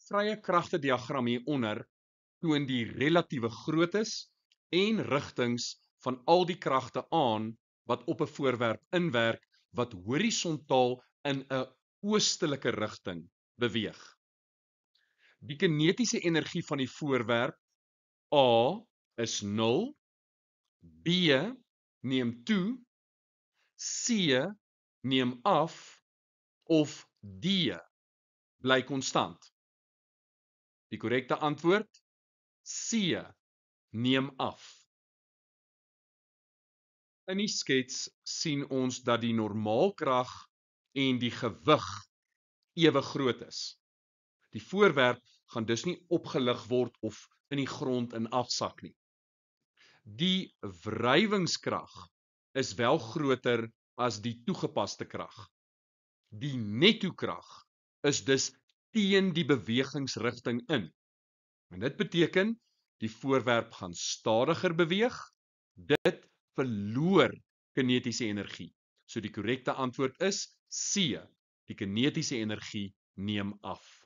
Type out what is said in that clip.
vrye kragte diagram hieronder toon die relatiewe groottes en rigtings van al die kragte aan wat op 'n voorwerp inwerk wat horisontaal in 'n oostelike rigting beweeg. Die kinetiese energie van die voorwerp A is 0, B neem toe, C neem af of D bly konstant. Die korrekte antwoord C neem af. In die skets sien ons dat die normaalkrag en die gewig ewe groot is. Die voorwerp gaan dus nie opgelig word of in die grond in afsak nie. Die wrywingskrag is wel groter as die toegepaste krag. Die netto-krag is dus teen die bewegingsrigting in. En dit beteken die voorwerp gaan stadiger beweeg, dit verloor kinetiese energie. So die korrekte antwoord is C. Die kinetiese energie neem af.